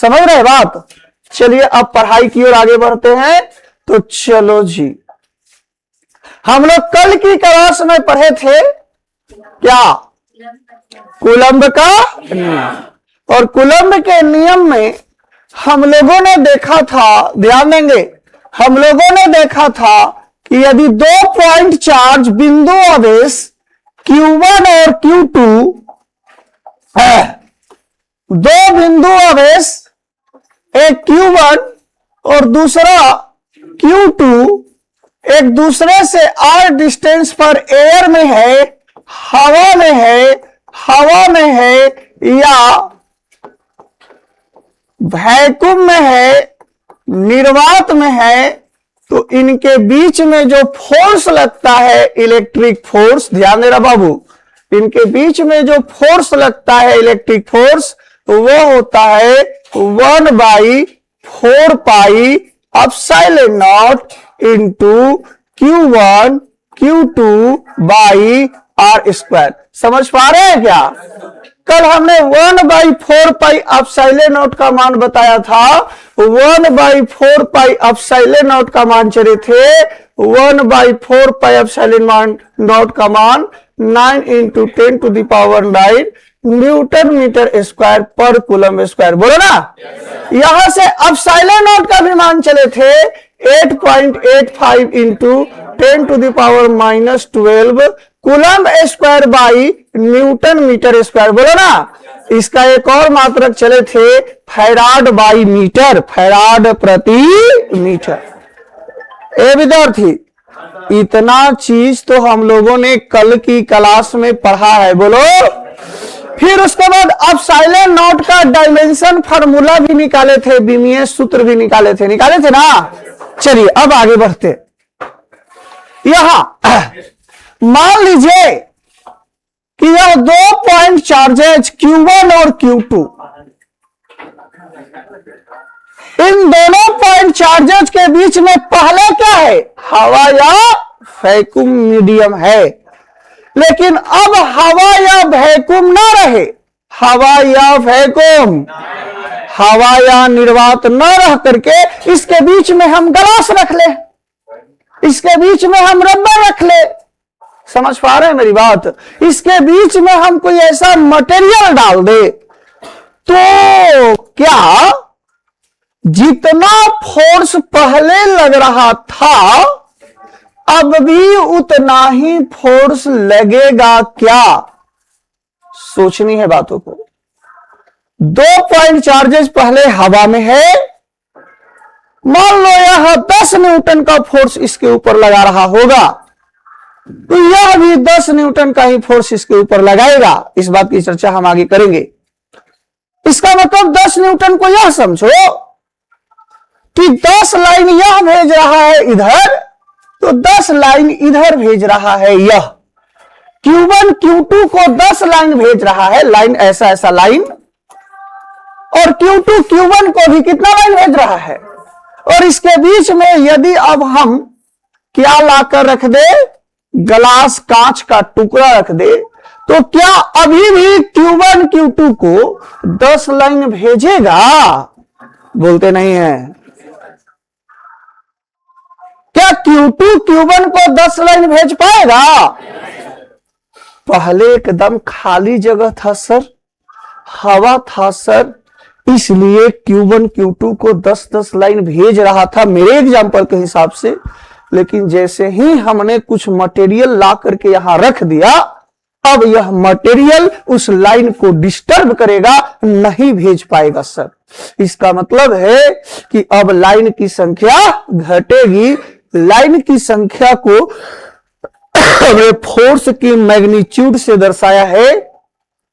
समझ रहे बात। चलिए अब पढ़ाई की ओर आगे बढ़ते हैं। तो चलो जी, हम लोग कल की क्लास में पढ़े थे क्या, कूलम्ब का नियम। और कूलम्ब के नियम में हम लोगों ने देखा था, ध्यान देंगे, हम लोगों ने देखा था कि यदि 2 पॉइंट चार्ज बिंदु आवेश Q1 और Q2 है, 2 बिंदु आवेश, एक Q1 और दूसरा Q2 एक दूसरे से r डिस्टेंस पर एयर में है, हवा में है या वैक्यूम में है, निर्वात में है, तो इनके बीच में जो फोर्स लगता है इलेक्ट्रिक फोर्स, ध्यान देना बाबू, इनके बीच में जो फोर्स लगता है इलेक्ट्रिक फोर्स वो होता है 1/4 pi epsilon not into Q1 Q2 by R square. समझ पा रहे हैं क्या। कल हमने 1/4 पाई एप्सिलॉन नॉट का मान बताया था, 1/4 पाई एप्सिलॉन नॉट का मान चले थे, 1/4 पाई एप्सिलॉन नॉट का मान 9 × 10⁹ न्यूटन मीटर स्क्वायर पर कूलम्ब स्क्वायर। बोलो ना। यहां से एप्सिलॉन नॉट का भी मान चले थे 8.85 × 10⁻⁻12 coulomb square by newton metre square. बोलो ना। इसका एक और मात्रक चले थे फैराड बाई मीटर, फैराड प्रति मीटर। ए विद्यार्थी, इतना चीज तो हम लोगों ने कल की क्लास में पढ़ा है। बोलो। फिर उसके बाद एप्सिलॉन नॉट का डायमेंशन फार्मूला भी निकाले थे, बीमीय सूत्र भी निकाले थे ना। चलिए अब आगे बढ़ते। यहां मान लीजिए कि यह 2 पॉइंट चार्जेज Q1 और Q2, इन दोनों पॉइंट चार्जेज के बीच में पहले क्या है, हवा या वैक्यूम मीडियम है। लेकिन अब हवा या वैक्यूम ना रहे, हवा या वैक्यूम, हवा या निर्वात न रह करके इसके बीच में हम ग्लास रख ले, इसके बीच में हम रबर रख ले। समझ पा रहे हैं मेरी बात। इसके बीच में हम कोई ऐसा मटेरियल डाल दे तो क्या जितना फोर्स पहले लग रहा था अब भी उतना ही फोर्स लगेगा क्या। सोचनी है बातों को। 2 पॉइंट चार्जेस पहले हवा में है, मान लो यह 10 न्यूटन का फोर्स इसके ऊपर लगा रहा होगा, तो यह भी 10 न्यूटन का ही फोर्स इसके ऊपर लगाएगा। इस बात की चर्चा हम आगे करेंगे। इसका मतलब 10 न्यूटन को यह समझो कि 10 लाइन यह भेज रहा है इधर, तो 10 लाइन इधर भेज रहा है यह। Q1 Q2 को 10 लाइन भेज रहा है, लाइन ऐसा लाइन, और Q2 Q1 को भी कितना लाइन भेज रहा है। और इसके बीच में यदि अब हम क्या लाकर रख दे, ग्लास कांच का टुकड़ा रख दे, तो क्या अभी भी Q1 Q2 को 10 लाइन भेजेगा। बोलते नहीं है। क्या Q2 Q1 को 10 लाइन भेज पाएगा। पहले एकदम खाली जगह था सर, हवा था सर, इसलिए Q1 Q2 को 10-10 लाइन भेज रहा था मेरे एग्जांपल के हिसाब से। लेकिन जैसे ही हमने कुछ मटेरियल ला करके यहां रख दिया, अब यह मटेरियल उस लाइन को डिस्टर्ब करेगा, नहीं भेज पाएगा सर। इसका मतलब है कि अब लाइन की संख्या घटेगी। लाइन की संख्या को हमने फोर्स की मैग्नीट्यूड से दर्शाया है,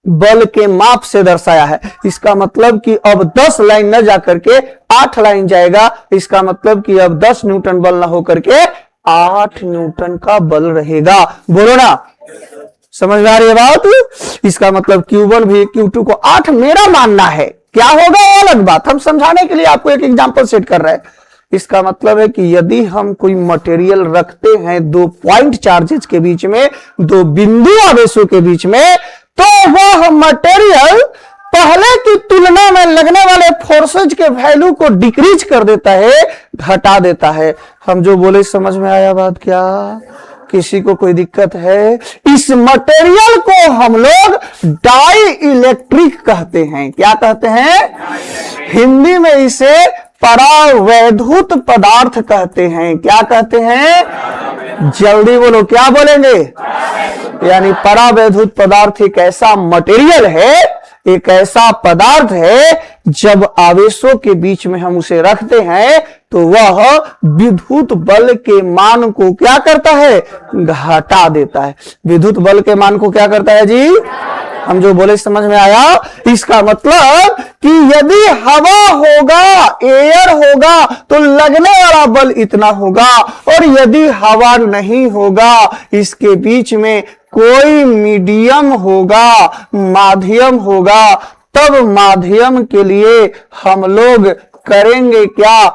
बल के माप से दर्शाया है। इसका मतलब कि अब 10 लाइन न जाकर के 8 लाइन जाएगा। इसका मतलब कि अब 10 न्यूटन बल न होकर के 8 न्यूटन का बल रहेगा। बोलो ना। समझ में आ रही है बात। इसका मतलब Q1 भी Q2 को 8 मेरा मानना है, क्या होगा वो अलग बात, हम समझाने के लिए आपको एक एग्जांपल सेट कर रहे हैं। इसका मतलब है कि यदि हम कोई मटेरियल रखते हैं 2 पॉइंट चार्जेज के बीच में, 2 बिंदु आवेशों के बीच में, तो वह मटेरियल पहले की तुलना में लगने वाले फोर्सेज के वैल्यू को डिक्रीज कर देता है, घटा देता है। हम जो बोले समझ में आया बात? क्या किसी को कोई दिक्कत है? इस मटेरियल को हम लोग डाई इलेक्ट्रिक कहते हैं। क्या कहते हैं? हिंदी में इसे परावैद्युत पदार्थ कहते हैं। क्या कहते हैं? जल्दी बोलो, क्या बोलेंगे? यानी परावैद्युत पदार्थ एक ऐसा मटेरियल है, एक ऐसा पदार्थ है, जब आवेशों के बीच में हम उसे रखते हैं तो वह विद्युत बल के मान को क्या करता है? घटा देता है। विद्युत बल के मान को क्या करता है जी? हम जो बोले समझ में आया? इसका मतलब कि यदि हवा होगा, एयर होगा, तो लगने वाला बल इतना होगा, और यदि हवा नहीं होगा, इसके बीच में कोई मीडियम होगा, माध्यम होगा, तब माध्यम के लिए हम लोग करेंगे क्या?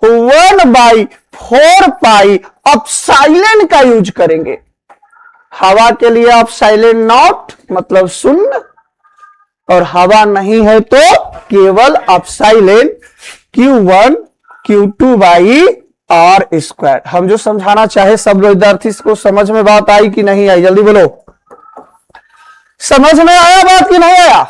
1/4 एप्सिलॉन का यूज करेंगे। हवा के लिए एप्सिलॉन नॉट मतलब शून्य, और हवा नहीं है तो केवल एप्सिलॉन Q1 Q2/r²। हम जो समझाना चाहे सब विद्यार्थी को समझ में बात आई कि नहीं आई? जल्दी बोलो, समझ में आया बात कि नहीं आया?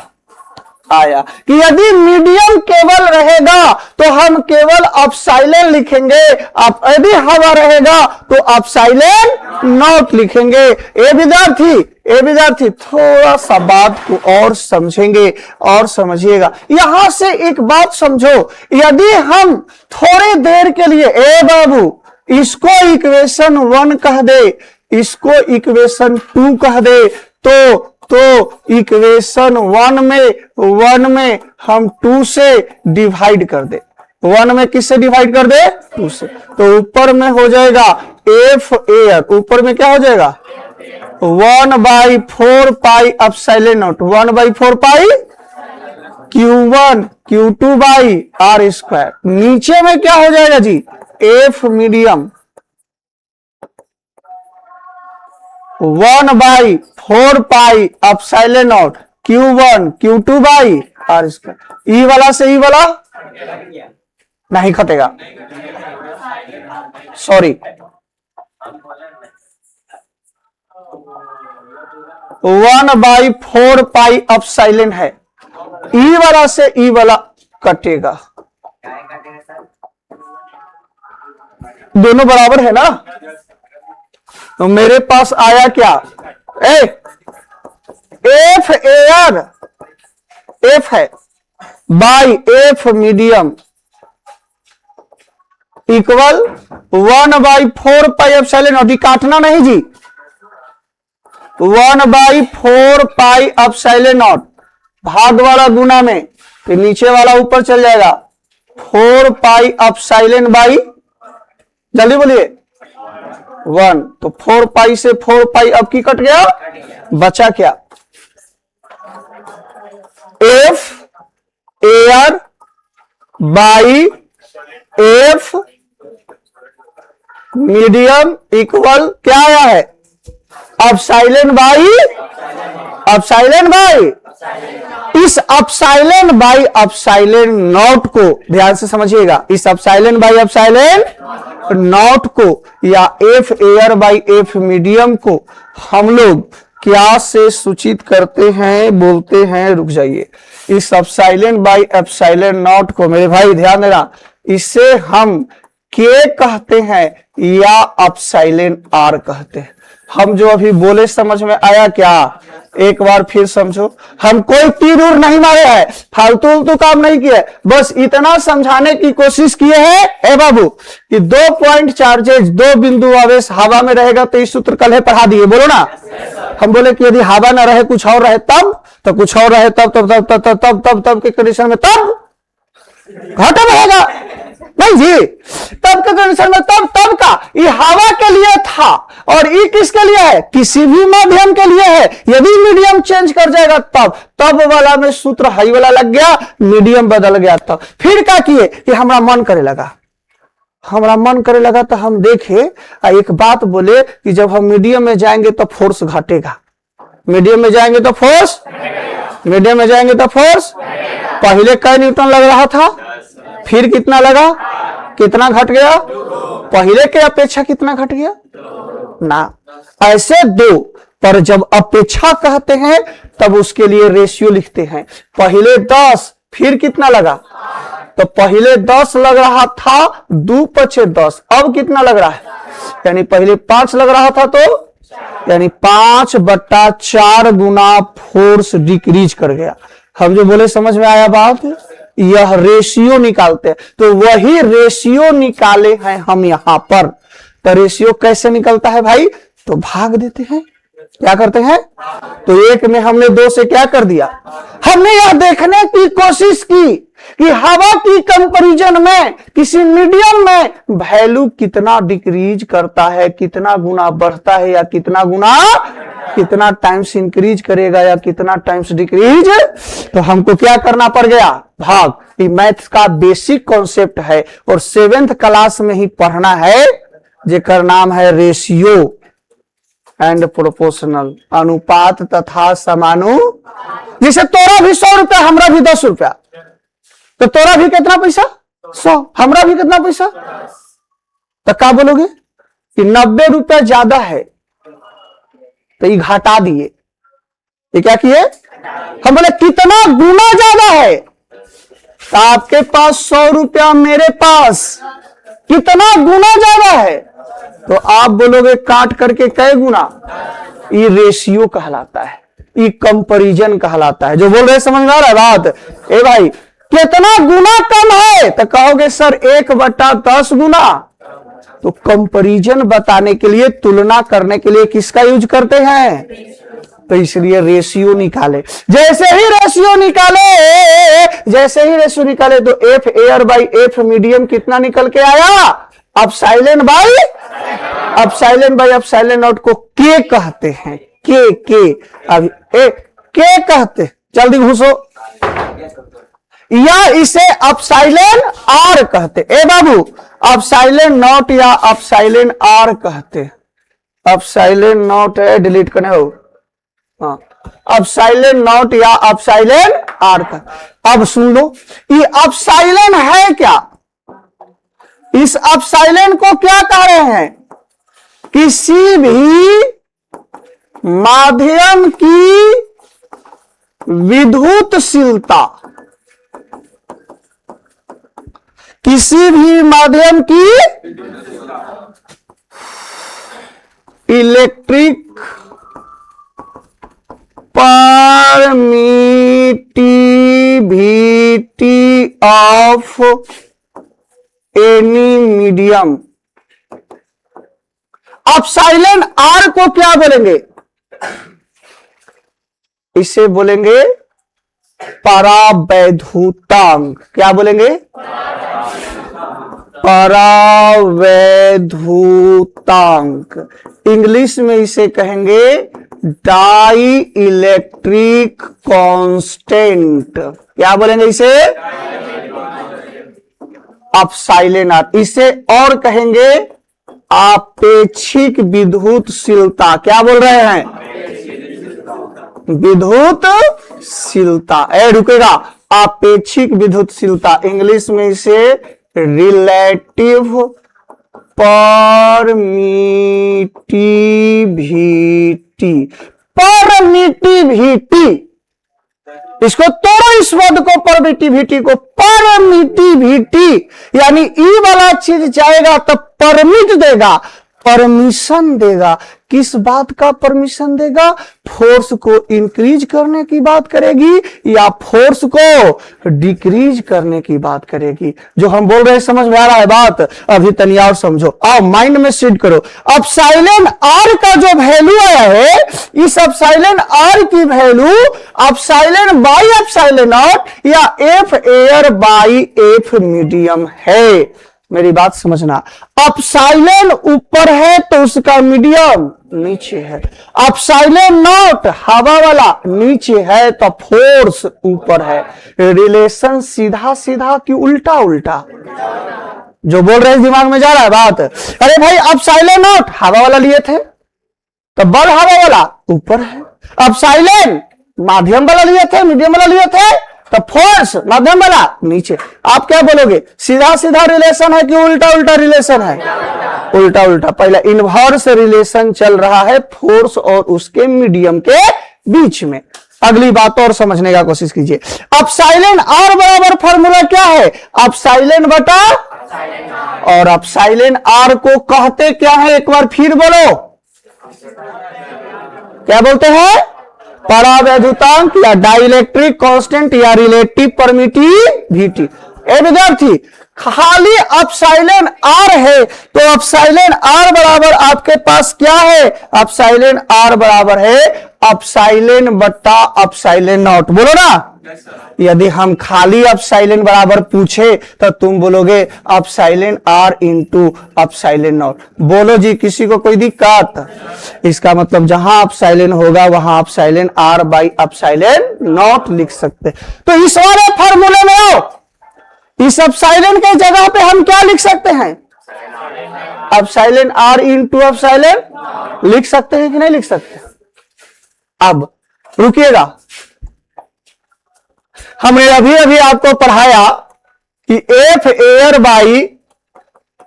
आया। कि यदि मीडियम केवल रहेगा तो हम केवल एप्सिलॉन लिखेंगे, यदि हवा रहेगा तो एप्सिलॉन नॉट लिखेंगे। ए विद्यार्थी थोड़ा सा बात को और समझेंगे और समझिएगा। यहां से एक बात समझो, यदि हम थोड़ी देर के लिए, ए बाबू, इसको इक्वेशन 1 कह दे, इसको इक्वेशन 2 कह दे, तो इक्वेशन 1 में हम 2 से डिवाइड कर दे। 1 में किससे डिवाइड कर दे? 2 से। तो ऊपर में हो जाएगा एफ एयर, ऊपर में क्या हो जाएगा? 1/4 एप्सिलॉन नॉट, 1/4 Q1 Q2/r²। नीचे में क्या हो जाएगा जी? F medium 1/4 epsilon naught Q1 Q2/r²। E वाला से ई वाला नहीं घटेगा, सॉरी, 1/4 एप्सिलॉन है। ई वाला से ई वाला कटेगा, दोनों बराबर है ना? तो मेरे पास आया क्या? एफ एयर, एफ है by F medium equal 1/4 epsilon not. काटना नहीं जी, 1/4 एप्सिलॉन नॉट भाग वाला गुना में, फिर नीचे वाला ऊपर चल जाएगा 4 एप्सिलॉन बाई, जल्दी बोलिए, 1। तो 4 से 4 अब की कट गया, बचा क्या? F air by F medium equal क्या आया है? एप्सिलॉन बाई इस एप्सिलॉन बाई एप्सिलॉन नॉट को ध्यान से समझिएगा। इस एप्सिलॉन बाई एप्सिलॉन नॉट को या F air by F medium को हम लोग क्या से सूचित करते हैं, बोलते हैं? रुक जाइए। इस एप्सिलॉन बाई एप्सिलॉन नॉट को मेरे भाई ध्यान देना, इसे हम के कहते हैं या एप्सिलॉन आर कहते हैं। हम जो अभी बोले समझ में आया क्या? एक बार फिर समझो। हम कोई तीर उर नहीं मारे हैं, फालतू काम नहीं किया, बस इतना समझाने की कोशिश किए हैं ए बाबू कि 2 पॉइंट चार्जेज, 2 बिंदु आवेश हवा में रहेगा तो इस सूत्र कल है पढ़ा दिए, बोलो ना। हम बोले कि यदि हवा ना रहे, कुछ और रहे तब, तो कुछ और रहे तब तब तब तब तब तब तब तब के कंडीशन में तब घटा रहेगा नहीं जी, तब के कंडीशन में तब का ये हवा के लिए था, और ये किसके लिए है? किसी भी माध्यम के लिए है। यदि मीडियम चेंज कर जाएगा तब वाला में सूत्र हाई वाला लग गया, मीडियम बदल गया। तब फिर क्या किए कि हमारा मन करे लगा तो हम देखे एक बात बोले कि जब हम मीडियम में जाएंगे तो फोर्स घटेगा, मीडियम में जाएंगे तो फोर्स, मीडियम में जाएंगे तो फोर्स, पहले कै न्यूटन लग रहा था, फिर कितना लगा, कितना घट गया, पहले के अपेक्षा कितना घट गया ना, ऐसे दो। पर जब अपेक्षा कहते हैं तब उसके लिए रेशियो लिखते हैं। पहले 10 फिर कितना लगा, तो पहले 10 लग रहा था, 2 पचे 10, अब कितना लग रहा है, यानी पहले 5 लग रहा था तो यानी 5/4 गुना फोर्स डिक्रीज कर गया। हम जो बोले समझ में आया बात, यह रेशियो निकालते हैं, तो वही रेशियो निकाले हैं हम यहां पर। तो रेशियो कैसे निकलता है भाई, तो भाग देते हैं, क्या करते हैं, तो 1 में हमने 2 से क्या कर दिया, हमने यह देखने की कोशिश की कि हवा की कंपैरिजन में किसी मीडियम में वैल्यू कितना डिक्रीज करता है, कितना गुना बढ़ता है, या कितना टाइम्स इंक्रीज करेगा या कितना टाइम्स डिक्रीज। तो हमको क्या करना पड़ गया, भाग। ये मैथ्स का बेसिक कॉन्सेप्ट है और 7th क्लास में ही पढ़ना है, जेकर नाम है रेशियो एंड प्रोपोर्शनल, अनुपात तथा समानु। जैसे तोरा भी 100 रुपया, हमरा भी 10 रुपया, तो तोरा भी कितना पैसा 100, हमरा भी कितना पैसा, तो क्या बोलोगे कि 90 रुपया ज्यादा है, तो ये घटा दिए, ये क्या किए, हम बोले कितना गुना ज्यादा है, तो आपके पास 100 रुपया, मेरे पास कितना गुना ज्यादा है, तो आप बोलोगे काट करके कै गुना, ये रेशियो कहलाता है, ये कंपैरिजन कहलाता है। जो बोल रहे समझ में आ रहा है बात, ए भाई कितना गुना कम है, तो कहोगे सर 1/10 गुना। तो कंपैरिजन बताने के लिए, तुलना करने के लिए किसका यूज करते हैं, तो इसलिए रेशियो निकाले। जैसे ही रेशियो निकाले तो F air by F medium कितना निकल के आया, अपसाइलन बाई अपसाइलन नॉट को के कहते हैं, के अभी के कहते, जल्दी घुसो, या इसे अपसाइलन आर कहते, ए बाबू अपसाइलन नॉट या अपसाइलन आर कहते, अपसाइलन नॉट है, डिलीट करने हो, हाँ, अपसाइलन नॉट या अपसाइलन आर कहते। अब सुन लो, ये अपसाइलन है क्या, इस अपसाइलन को क्या कह रहे हैं, किसी भी माध्यम की विद्युतशीलता, किसी भी माध्यम की electric permittivity of any medium. Epsilon r को क्या बोलेंगे, इसे बोलेंगे परावैद्युतांक, क्या बोलेंगे, परावैद्युतांक, इंग्लिश में इसे कहेंगे डाई इलेक्ट्रिक कांस्टेंट, क्या बोलेंगे इसे, अपसाइलन आर। इसे और कहेंगे आपेक्षिक विद्युतशीलता, क्या बोल रहे हैं, विद्युतशीलता, रुकेगा, आपेक्षिक विद्युतशीलता, इंग्लिश में इसे रिलेटिव परमिटिविटी, इसको तोड़ो, इस वर्ड को, परमिटिविटी को, परमिटिविटी यानी ई वाला चीज जाएगा तो परमिट देगा, परमिशन देगा, किस बात का परमिशन देगा, फोर्स को इंक्रीज करने की बात करेगी या फोर्स को डिक्रीज करने की बात करेगी। जो हम बोल रहे हैं समझ में आ रहा है बात, अभी तनिया और समझो, आओ माइंड में सेट करो। अपसाइलन आर का जो वैल्यू आया है, इस अपसाइलन आर की value epsilon by epsilon naught या F air by F medium है। मेरी बात समझना, अपसाइलन ऊपर है तो उसका मीडियम नीचे है, अपसाइलन नॉट हवा वाला नीचे है तो फोर्स ऊपर है। रिलेशन सीधा सीधा कि उल्टा उल्टा, जो बोल रहे हैं दिमाग में जा रहा है बात। अरे भाई अपसाइलन नॉट हवा वाला लिए थे तो बल हवा वाला ऊपर है, अपसाइलन माध्यम वाला लिए थे, मीडियम वाला लिए थे, तो फोर्स माध्यम वाला नीचे। आप क्या बोलोगे, सीधा सीधा रिलेशन है कि उल्टा उल्टा रिलेशन है? उल्टा उल्टा। पहले इनवर्स रिलेशन चल रहा है फोर्स और उसके मीडियम के बीच में। अगली बात और समझने का कोशिश कीजिए। अपसाइलन आर बराबर फॉर्मूला क्या है? अपसाइलन बटा, और अपसाइलन आर को कहते क्या है, एक बार फिर बोलो, क्या बोलते हैं? परावैद्युतांक या डाइलेक्ट्रिक कांस्टेंट या रिलेटिव परमिटिविटी। ए विद्यार्थी, खाली अपसाइलन आर है तो अपसाइलन आर बराबर आपके पास क्या है? अपसाइलन आर बराबर है अपसाइलन बट्टा अपसाइलन नॉट। बोलो ना। यदि हम खाली अपसाइलन बराबर पूछे तो तुम बोलोगे epsilon r into epsilon naught. बोलो जी, किसी को कोई दिक्कत? इसका मतलब जहां अपसाइलन होगा वहां epsilon r by epsilon naught लिख सकते। तो इस वाले फॉर्मूले में आओ, इस अपसाइलन के जगह पे हम क्या लिख सकते हैं? अपसाइलन आर इंटू अपसाइलन लिख सकते हैं कि नहीं लिख सकते? अब रुकिएगा, हमने अभी अभी आपको पढ़ाया कि F air by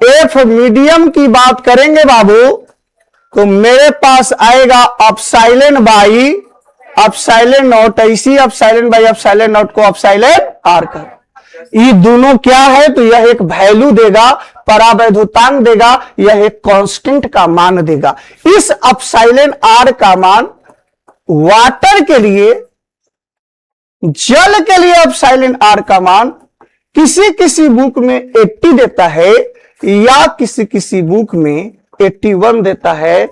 F medium की बात करेंगे बाबू, तो मेरे पास आएगा अपसाइलन बाई अपसाइलन नॉट। इसी अपसाइलन बाई अपसाइलन नॉट को अपसाइलन आर कर। ये दोनों क्या है? तो यह एक वैल्यू देगा, परावैद्युतांक देगा, यह एक कांस्टेंट का मान देगा। इस अपसाइलन आर का मान वाटर के लिए, जल के लिए अपसाइलन आर का मान किसी किसी बुक में 80 देता है या किसी किसी बुक में 81 देता है।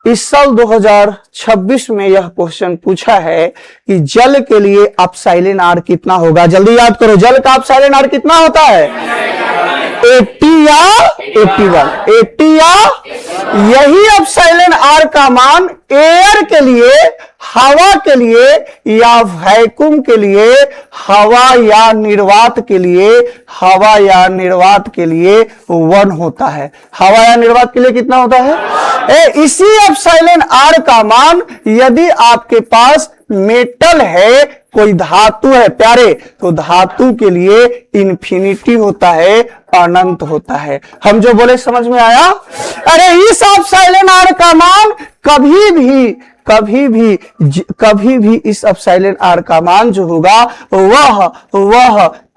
इस साल 2026 में यह क्वेश्चन पूछा है कि जल के लिए अपसाइलन आर कितना होगा। जल्दी याद करो, जल का अपसाइलन आर कितना होता है? 80 या 81? 80 या? यही अपसाइलन आर का मान एयर के लिए, हवा के लिए या वैक्यूम के लिए, हवा या निर्वात के लिए, हवा या निर्वात के लिए 1 होता है। हवा या निर्वात के लिए कितना होता है? इसी अपसाइलन आर का मान यदि आपके पास मेटल है, कोई धातु है प्यारे, तो धातु के लिए इन्फिनिटी होता है, अनंत होता है। हम जो बोले समझ में आया? अरे इस अपसाइलन आर का मान कभी भी इस अपसाइलन आर का मान जो होगा वह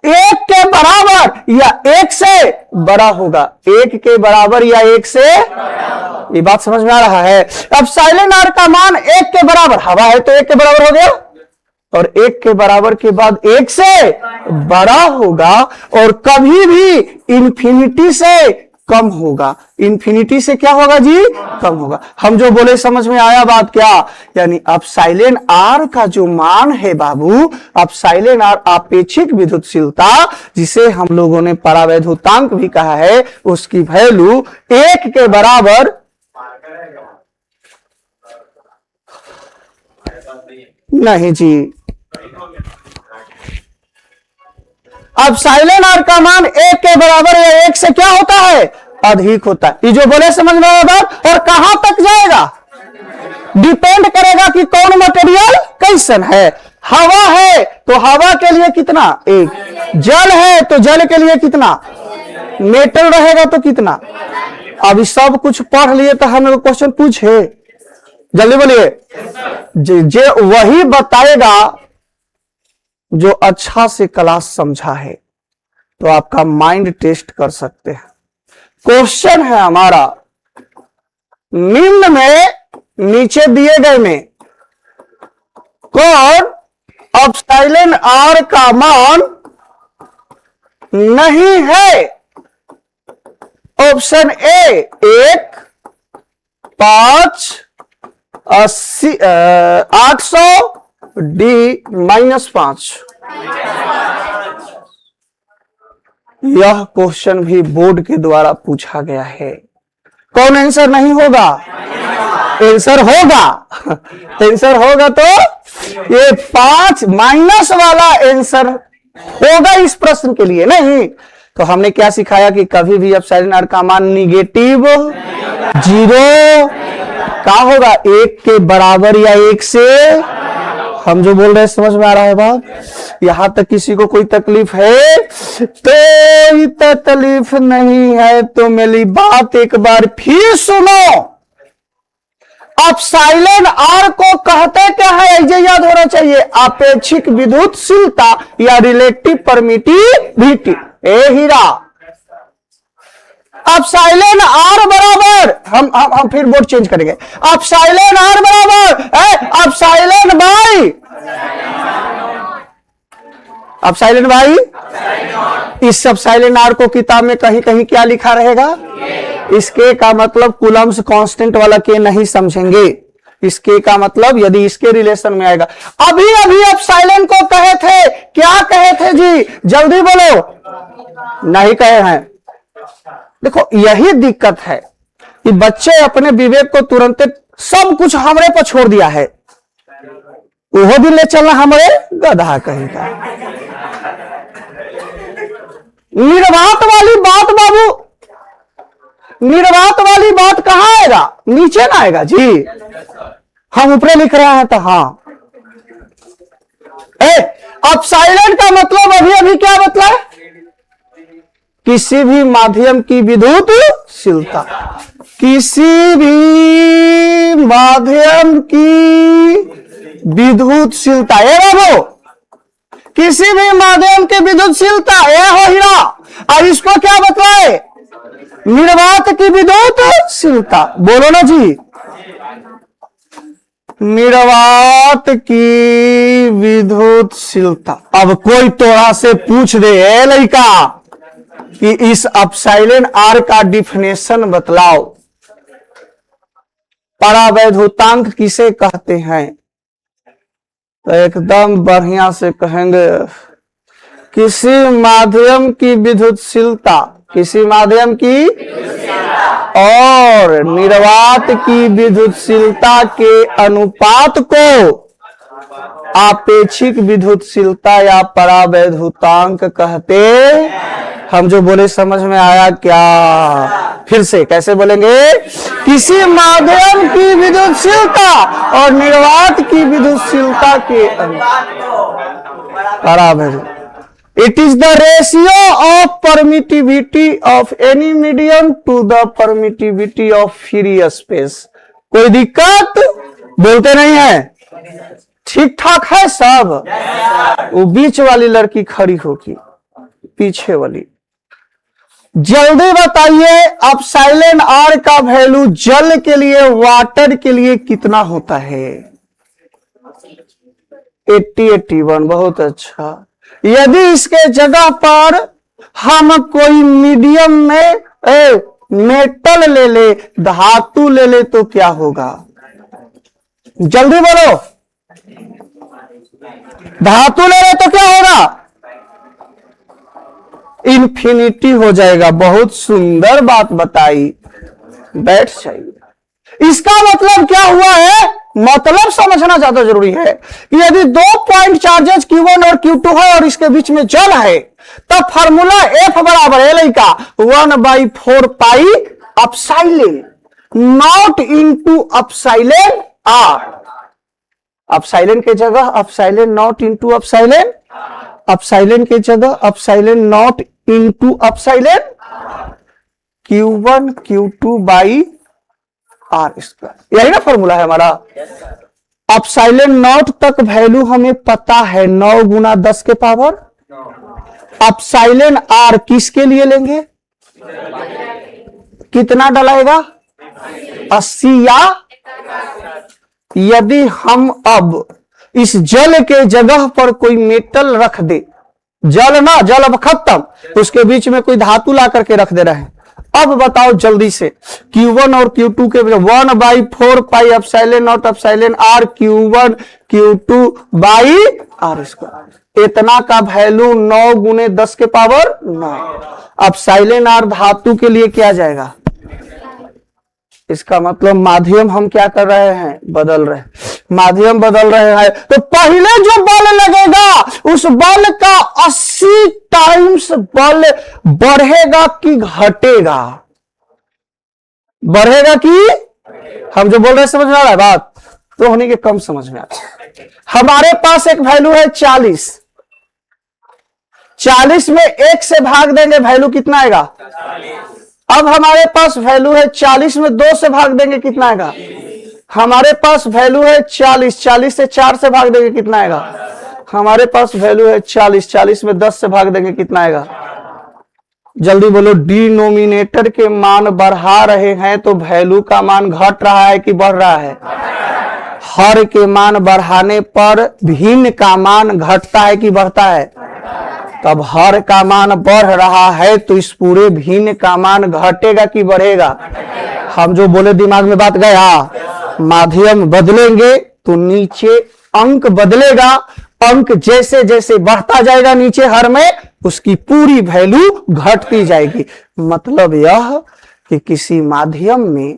1 के बराबर या 1 से बड़ा होगा। 1 के बराबर या 1 से, ये बात समझ में आ रहा है? अपसाइलन आर का मान 1 के बराबर, हवा है तो 1 के बराबर हो गया, और 1 के बराबर के बाद 1 से बड़ा होगा, और कभी भी इन्फिनिटी से कम होगा। इन्फिनिटी से क्या होगा जी? कम होगा। हम जो बोले समझ में आया बात क्या? यानी अपसाइलन आर का जो मान है बाबू, अपसाइलन आर आपेक्षिक विद्युतशीलता, जिसे हम लोगों ने परावैद्युतांक भी कहा है, उसकी वैल्यू 1 के बराबर नहीं जी। अपसाइलन आर का मान 1 के बराबर या 1 से क्या होता है? अधिक होता है। ये जो बोले समझ में आया बात? और कहां तक जाएगा? डिपेंड करेगा कि कौन मटेरियल कैसन है। हवा है तो हवा के लिए कितना? 1। जल है तो जल के लिए कितना? मेटल रहेगा तो कितना? अभी सब कुछ पढ़ लिए तो हम लोग क्वेश्चन पूछे, जल्दी बोलिए। जे वही बताएगा जो अच्छा से क्लास समझा है, तो आपका माइंड टेस्ट कर सकते हैं। क्वेश्चन है हमारा निम्न में नीचे दिए गए में कौन अपसाइलन आर का मान नहीं है? Option A 1, 5, 80, 800, D -5। यह क्वेश्चन भी बोर्ड के द्वारा पूछा गया है। कौन आंसर नहीं होगा? आंसर होगा। आंसर होगा तो ये 5 माइनस वाला आंसर होगा इस प्रश्न के लिए। नहीं तो हमने क्या सिखाया कि कभी भी अपसाइलन आर का मान निगेटिव 0 क्या होगा? 1 के बराबर या 1 से, हम जो बोल रहे हैं समझ में आ रहा है बात? यहां तक किसी को कोई तकलीफ है? कोई तकलीफ नहीं है तो मेरी बात एक बार फिर सुनो। अपसाइलन आर को कहते क्या है, ऐसे याद होना चाहिए, आपेक्षिक विद्युतशीलता या रिलेटिव परमिटिविटी। ए हीरा, अपसाइलन आर बराबर, हम फिर बोर्ड चेंज करेंगे। अपसाइलन आर बराबर अपसाइलन बाई, अपसाइलन बाई, इस अपसाइलन आर को किताब में कहीं कहीं क्या लिखा रहेगा? इसके का मतलब कूलम्स कांस्टेंट वाला के नहीं समझेंगे। इसके का मतलब यदि इसके रिलेशन में आएगा। अभी अभी अपसाइलन को कहे थे, क्या कहे थे जी? जल्दी बोलो। नहीं कहे हैं। देखो यही दिक्कत है कि बच्चे अपने विवेक को तुरंत सब कुछ हमरे पर छोड़ दिया है। वो भी ले चलना हमारे गधा कहीं का। निर्वात वाली बात बाबू, निर्वात वाली बात कहां आएगा? नीचे ना आएगा जी। हम ऊपर लिख रहे हैं तो हाँ। अपसाइलन का मतलब अभी अभी क्या मतलब? किसी भी माध्यम की विद्युतशीलता, किसी भी माध्यम की विद्युतशीलता। ए बाबू, किसी भी माध्यम की विद्युतशीलता, ए हो हीरा। और इसको क्या बतलाए? निर्वात की विद्युतशीलता। बोलो ना जी। निर्वात की विद्युतशीलता। अब कोई तोड़ा से पूछ दे, ए लड़का, कि इस अपसाइलन आर का डिफिनेशन बतलाओ, परावैद्युतांक किसे कहते हैं? तो एकदम बढ़िया से कहेंगे किसी माध्यम की विद्युतशीलता, किसी माध्यम की और निर्वात की विद्युतशीलता के अनुपात को आपेक्षिक विद्युतशीलता या परावैद्युतांक कहते। हम जो बोले समझ में आया क्या? फिर से कैसे बोलेंगे? किसी माध्यम की विद्युतशीलता और निर्वात की विद्युतशीलता के परावैद्युत। It is the ratio of permittivity of any medium to the permittivity of free space। कोई दिक्कत? बोलते नहीं है? ठीक ठाक है सब? वो बीच वाली लड़की खड़ी होगी, पीछे वाली। जल्दी बताइए, अपसाइलन आर का वैल्यू जल के लिए, वाटर के लिए कितना होता है? 80, 81। बहुत अच्छा। यदि इसके जगह पर हम कोई मीडियम में मेटल ले ले, धातु ले ले, तो क्या होगा? जल्दी बोलो। धातु ले ले तो क्या होगा? इन्फिनिटी हो जाएगा। बहुत सुंदर बात बताई, बैठ जाइए। इसका मतलब क्या हुआ है? मतलब समझना ज्यादा जरूरी है कि यदि 2 पॉइंट चार्जेस Q1 और Q2 है और इसके बीच में जल है, तब फार्मूला F बराबर है लड़का 1/4 pi epsilon naught into epsilon r. Epsilon के जगह epsilon naught into epsilon, epsilon के जगह epsilon naught into epsilon Q1 Q2 by r square. यही ना फॉर्मूला है हमारा। अपसाइलन नॉट तक वैल्यू हमें पता है, 9 गुना 10 के पावर। अपसाइलन आर किसके लिए लेंगे? कितना डलाएगा? 80 या यदि हम अब इस जल के जगह पर कोई मेटल रख दे, जल ना, जल अब खत्म, उसके बीच में कोई धातु ला करके रख दे रहे हैं। अब बताओ जल्दी से, Q1 और Q2 के 1/4 pi epsilon naught epsilon r Q1 Q2 by r square. इतना का वैल्यू 9 गुने 10 के पावर 9। अपसाइलन आर धातु के लिए क्या जाएगा? इसका मतलब माध्यम हम क्या कर रहे हैं? बदल रहे हैं। माध्यम बदल रहे हैं तो पहले जो बल लगेगा उस बल का 80 टाइम्स बल बढ़ेगा कि घटेगा? बढ़ेगा कि? हम जो बोल रहे हैं समझ में आ रहा है बात? तो होने के कम समझ में आता है। हमारे पास एक वैल्यू है 40। 40 में 1 से भाग देंगे, वैल्यू कितना आएगा? अब हमारे पास वैल्यू है 40 में 2 से भाग देंगे, कितना आएगा? हमारे पास वैल्यू है 40। 40 से 4 से भाग देंगे, कितना आएगा? हमारे पास वैल्यू है 40। 40 में 10 से भाग देंगे, कितना आएगा? जल्दी बोलो। डिनोमिनेटर के मान बढ़ा रहे हैं तो वैल्यू का मान घट रहा है कि बढ़ रहा है? हर के मान बढ़ाने पर भिन्न का मान घटता है कि बढ़ता है? तब हर का मान बढ़ रहा है तो इस पूरे भिन्न का मान घटेगा कि बढ़ेगा? हम जो बोले दिमाग में बात गया। माध्यम बदलेंगे तो नीचे अंक बदलेगा। अंक जैसे जैसे बढ़ता जाएगा नीचे हर में, उसकी पूरी वैल्यू घटती जाएगी। मतलब यह कि किसी माध्यम में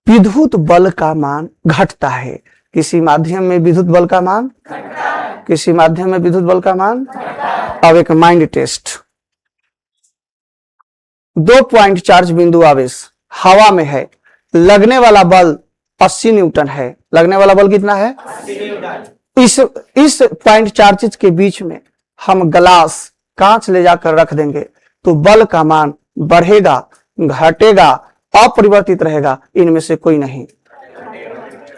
विद्युत बल का मान घटता है। किसी माध्यम में विद्युत बल का मान, किसी माध्यम में विद्युत बल का मान। अब एक माइंड टेस्ट। 2 पॉइंट चार्ज बिंदु आवेश हवा में है। लगने वाला बल 80 न्यूटन है। लगने वाला बल कितना है? 80 न्यूटन। इस पॉइंट चार्जेस के बीच में हम ग्लास, कांच ले जाकर रख देंगे तो बल का मान बढ़ेगा, घटेगा, अपरिवर्तित रहेगा? इनमें से कोई नहीं।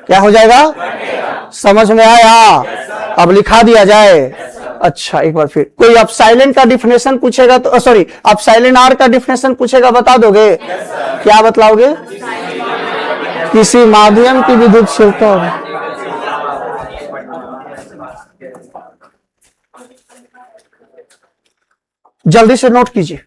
क्या हो जाएगा? समझ में आया? अब लिखा दिया जाए। अच्छा, एक बार फिर कोई अब साइलेंट का डिफिनेशन पूछेगा तो सॉरी, अब साइलेंट आर का डिफिनेशन पूछेगा, बता दोगे? क्या बतलाओगे? किसी माध्यम की विद्युतशीलता होगी। जल्दी से नोट कीजिए।